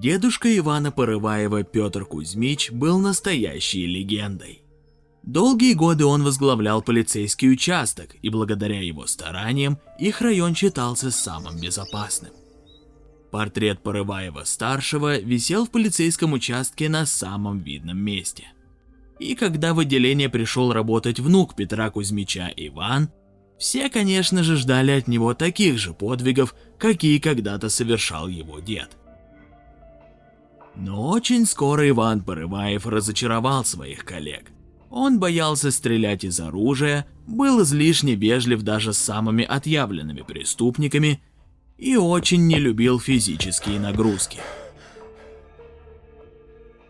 Дедушка Ивана Порываева Петр Кузьмич был настоящей легендой. Долгие годы он возглавлял полицейский участок, и благодаря его стараниям их район считался самым безопасным. Портрет Порываева-старшего висел в полицейском участке на самом видном месте. И когда в отделение пришел работать внук Петра Кузьмича Иван, все, конечно же, ждали от него таких же подвигов, какие когда-то совершал его дед. Но очень скоро Иван Порываев разочаровал своих коллег. Он боялся стрелять из оружия, был излишне вежлив даже с самыми отъявленными преступниками и очень не любил физические нагрузки.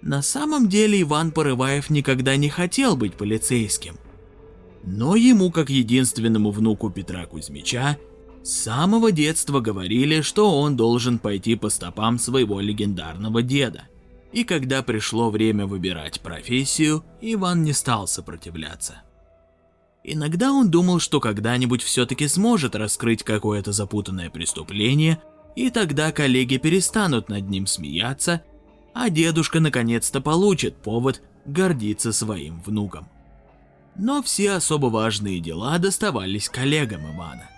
На самом деле Иван Порываев никогда не хотел быть полицейским. Но ему, как единственному внуку Петра Кузьмича, с самого детства говорили, что он должен пойти по стопам своего легендарного деда. И когда пришло время выбирать профессию, Иван не стал сопротивляться. Иногда он думал, что когда-нибудь все-таки сможет раскрыть какое-то запутанное преступление, и тогда коллеги перестанут над ним смеяться, а дедушка наконец-то получит повод гордиться своим внуком. Но все особо важные дела доставались коллегам Ивана.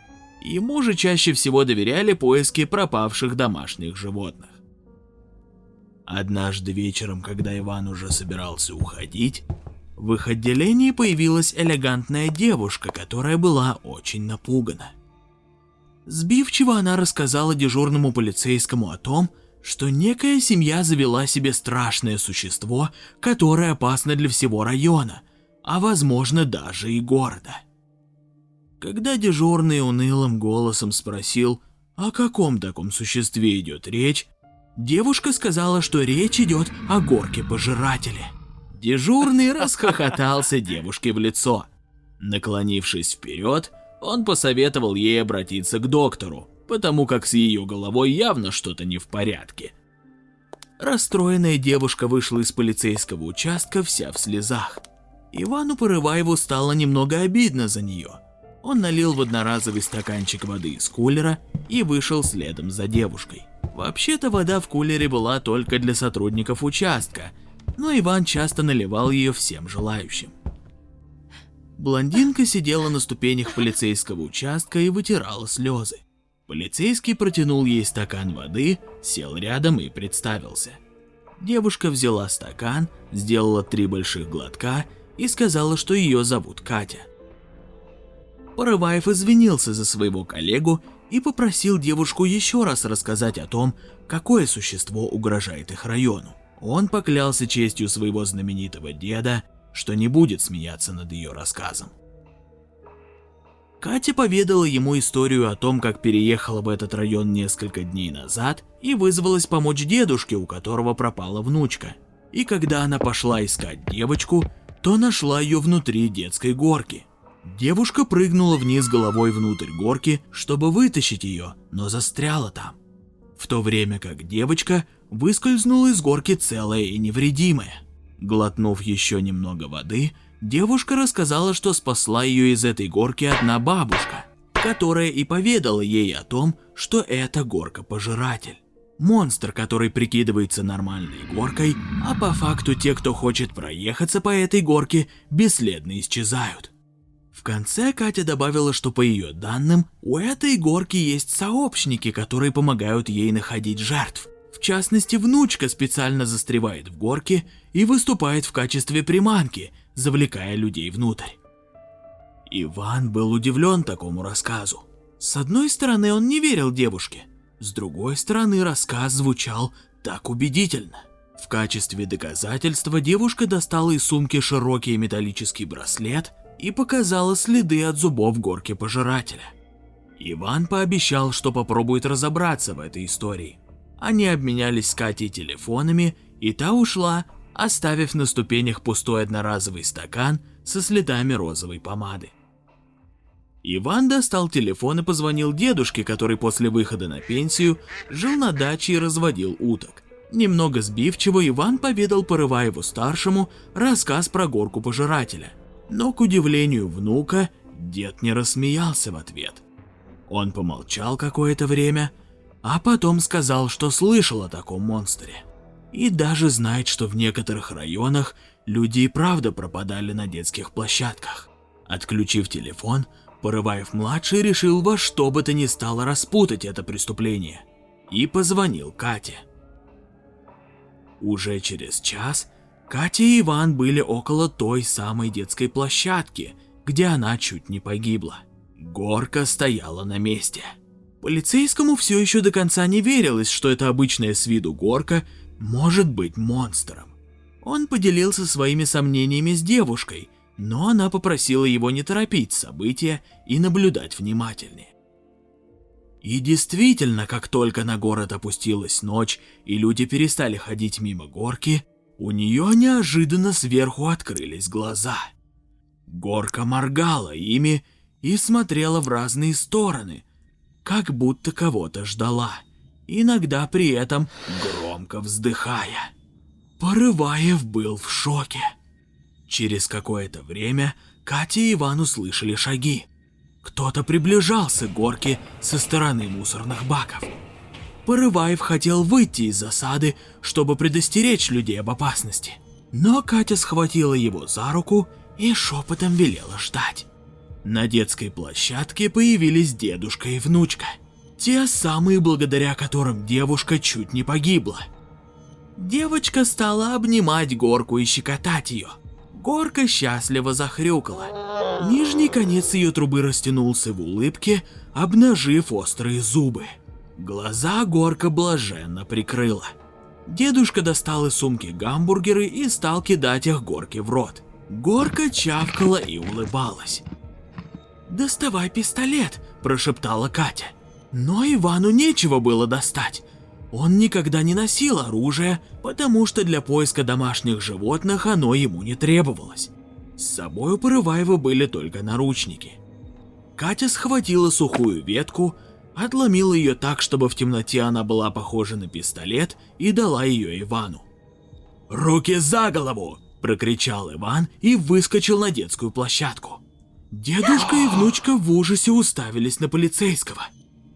Ему же чаще всего доверяли поиски пропавших домашних животных. Однажды вечером, когда Иван уже собирался уходить, в их отделении появилась элегантная девушка, которая была очень напугана. Сбивчиво она рассказала дежурному полицейскому о том, что некая семья завела себе страшное существо, которое опасно для всего района, а возможно даже и города. Когда дежурный унылым голосом спросил, о каком таком существе идет речь, девушка сказала, что речь идет о горке-пожирателе. Дежурный расхохотался девушке в лицо. Наклонившись вперед, он посоветовал ей обратиться к доктору, потому как с ее головой явно что-то не в порядке. Расстроенная девушка вышла из полицейского участка вся в слезах. Ивану Порываеву стало немного обидно за нее. Он налил в одноразовый стаканчик воды из кулера и вышел следом за девушкой. Вообще-то вода в кулере была только для сотрудников участка, но Иван часто наливал ее всем желающим. Блондинка сидела на ступенях полицейского участка и вытирала слезы. Полицейский протянул ей стакан воды, сел рядом и представился. Девушка взяла стакан, сделала 3 больших глотка и сказала, что ее зовут Катя. Порываев извинился за своего коллегу и попросил девушку еще раз рассказать о том, какое существо угрожает их району. Он поклялся честью своего знаменитого деда, что не будет смеяться над ее рассказом. Катя поведала ему историю о том, как переехала в этот район несколько дней назад и вызвалась помочь дедушке, у которого пропала внучка. И когда она пошла искать девочку, то нашла ее внутри детской горки. Девушка прыгнула вниз головой внутрь горки, чтобы вытащить ее, но застряла там. В то время как девочка выскользнула из горки целая и невредимая. Глотнув еще немного воды, девушка рассказала, что спасла ее из этой горки одна бабушка, которая и поведала ей о том, что это горка-пожиратель. Монстр, который прикидывается нормальной горкой, а по факту те, кто хочет проехаться по этой горке, бесследно исчезают. В конце Катя добавила, что по ее данным, у этой горки есть сообщники, которые помогают ей находить жертв. В частности, внучка специально застревает в горке и выступает в качестве приманки, завлекая людей внутрь. Иван был удивлен такому рассказу. С одной стороны, он не верил девушке, с другой стороны, рассказ звучал так убедительно. В качестве доказательства девушка достала из сумки широкий металлический браслет и показала следы от зубов горки-пожирателя. Иван пообещал, что попробует разобраться в этой истории. Они обменялись с Катей телефонами, и та ушла, оставив на ступенях пустой одноразовый стакан со следами розовой помады. Иван достал телефон и позвонил дедушке, который после выхода на пенсию жил на даче и разводил уток. Немного сбивчиво Иван поведал Порываеву-старшему рассказ про горку-пожирателя. Но, к удивлению внука, дед не рассмеялся в ответ. Он помолчал какое-то время, а потом сказал, что слышал о таком монстре. И даже знает, что в некоторых районах люди и правда пропадали на детских площадках. Отключив телефон, Порываев-младший решил во что бы то ни стало распутать это преступление и позвонил Кате. Уже через час Катя и Иван были около той самой детской площадки, где она чуть не погибла. Горка стояла на месте. Полицейскому все еще до конца не верилось, что эта обычная с виду горка может быть монстром. Он поделился своими сомнениями с девушкой, но она попросила его не торопить события и наблюдать внимательнее. И действительно, как только на город опустилась ночь и люди перестали ходить мимо горки, у нее неожиданно сверху открылись глаза. Горка моргала ими и смотрела в разные стороны, как будто кого-то ждала, иногда при этом громко вздыхая. Порываев был в шоке. Через какое-то время Катя и Иван услышали шаги. Кто-то приближался к горке со стороны мусорных баков. Порываев хотел выйти из засады, чтобы предостеречь людей об опасности. Но Катя схватила его за руку и шепотом велела ждать. На детской площадке появились дедушка и внучка. Те самые, благодаря которым девушка чуть не погибла. Девочка стала обнимать горку и щекотать ее. Горка счастливо захрюкала. Нижний конец ее трубы растянулся в улыбке, обнажив острые зубы. Глаза горка блаженно прикрыла. Дедушка достал из сумки гамбургеры и стал кидать их горке в рот. Горка чавкала и улыбалась. «Доставай пистолет», – прошептала Катя. Но Ивану нечего было достать. Он никогда не носил оружие, потому что для поиска домашних животных оно ему не требовалось. С собой у Порываева были только наручники. Катя схватила сухую ветку, отломила ее так, чтобы в темноте она была похожа на пистолет, и дала ее Ивану. «Руки за голову!» – прокричал Иван и выскочил на детскую площадку. Дедушка и внучка в ужасе уставились на полицейского.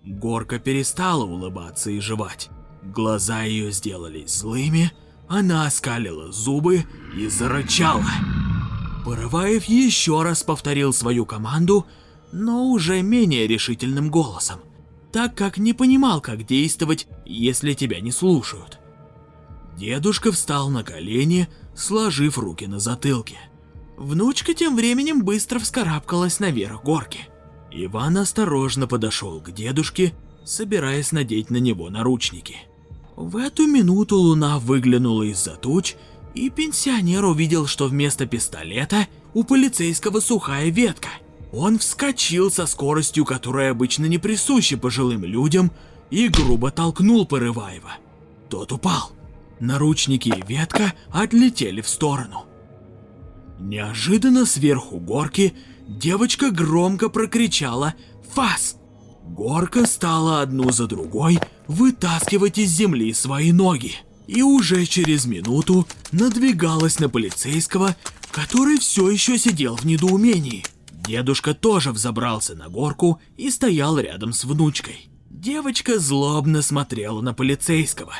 Горка перестала улыбаться и жевать. Глаза ее сделались злыми, она оскалила зубы и зарычала. Порываев еще раз повторил свою команду, но уже менее решительным голосом, так как не понимал, как действовать, если тебя не слушают. Дедушка встал на колени, сложив руки на затылке. Внучка тем временем быстро вскарабкалась наверх горки. Иван осторожно подошел к дедушке, собираясь надеть на него наручники. В эту минуту луна выглянула из-за туч, и пенсионер увидел, что вместо пистолета у полицейского сухая ветка. Он вскочил со скоростью, которая обычно не присуща пожилым людям, и грубо толкнул Порываева. Тот упал. Наручники и ветка отлетели в сторону. Неожиданно сверху горки девочка громко прокричала «Фас!». Горка стала одну за другой вытаскивать из земли свои ноги, и уже через минуту надвигалась на полицейского, который все еще сидел в недоумении. Дедушка тоже взобрался на горку и стоял рядом с внучкой. Девочка злобно смотрела на полицейского.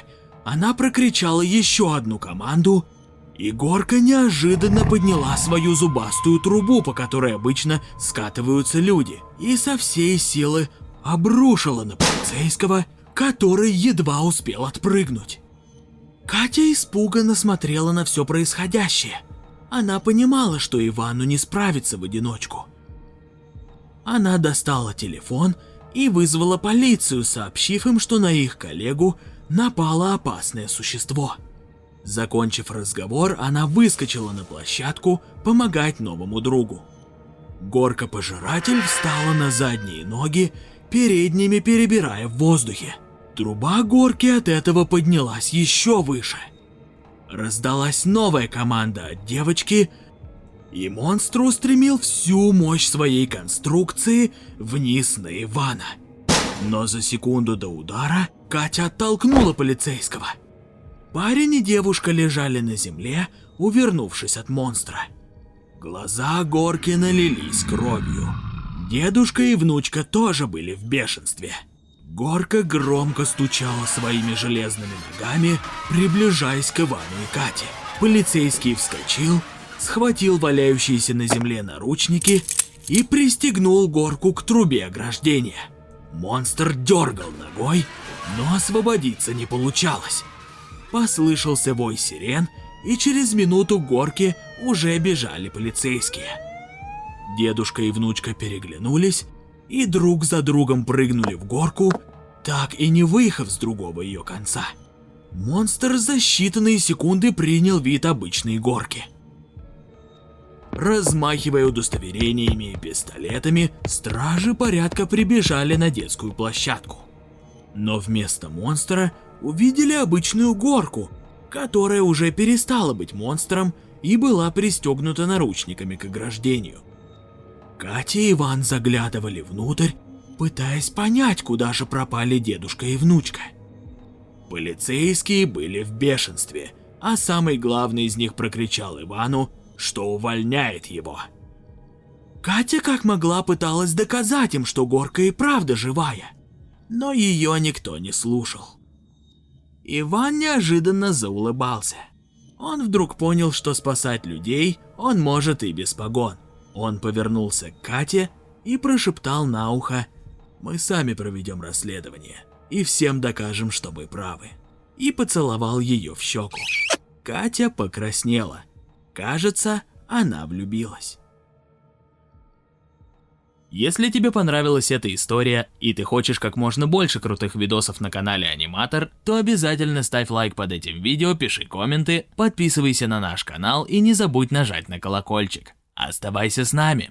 Она прокричала еще одну команду, и горка неожиданно подняла свою зубастую трубу, по которой обычно скатываются люди, и со всей силы обрушила на полицейского, который едва успел отпрыгнуть. Катя испуганно смотрела на все происходящее. Она понимала, что Ивану не справиться в одиночку. Она достала телефон и вызвала полицию, сообщив им, что на их коллегу напало опасное существо. Закончив разговор, она выскочила на площадку помогать новому другу. Горка-пожиратель встала на задние ноги, передними перебирая в воздухе. Труба горки от этого поднялась еще выше. Раздалась новая команда от девочки, и монстр устремил всю мощь своей конструкции вниз на Ивана. Но за секунду до удара Катя оттолкнула полицейского. Парень и девушка лежали на земле, увернувшись от монстра. Глаза горки налились кровью. Дедушка и внучка тоже были в бешенстве. Горка громко стучала своими железными ногами, приближаясь к Ивану и Кате. Полицейский вскочил, схватил валяющиеся на земле наручники и пристегнул Горку к трубе ограждения. Монстр дергал ногой, но освободиться не получалось. Послышался вой сирен, и через минуту к Горке уже бежали полицейские. Дедушка и внучка переглянулись и друг за другом прыгнули в Горку, так и не выехав с другого ее конца. Монстр за считанные секунды принял вид обычной Горки. Размахивая удостоверениями и пистолетами, стражи порядка прибежали на детскую площадку. Но вместо монстра увидели обычную Горку, которая уже перестала быть монстром и была пристегнута наручниками к ограждению. Катя и Иван заглядывали внутрь, пытаясь понять, куда же пропали дедушка и внучка. Полицейские были в бешенстве, а самый главный из них прокричал Ивану, что увольняет его. Катя как могла пыталась доказать им, что Горка и правда живая, но ее никто не слушал. Иван неожиданно заулыбался. Он вдруг понял, что спасать людей он может и без погон. Он повернулся к Кате и прошептал на ухо: «Мы сами проведем расследование и всем докажем, что мы правы». И поцеловал ее в щеку. Катя покраснела. Кажется, она влюбилась. Если тебе понравилась эта история и ты хочешь как можно больше крутых видосов на канале Аниматор, то обязательно ставь лайк под этим видео, пиши комменты, подписывайся на наш канал и не забудь нажать на колокольчик. Оставайся с нами!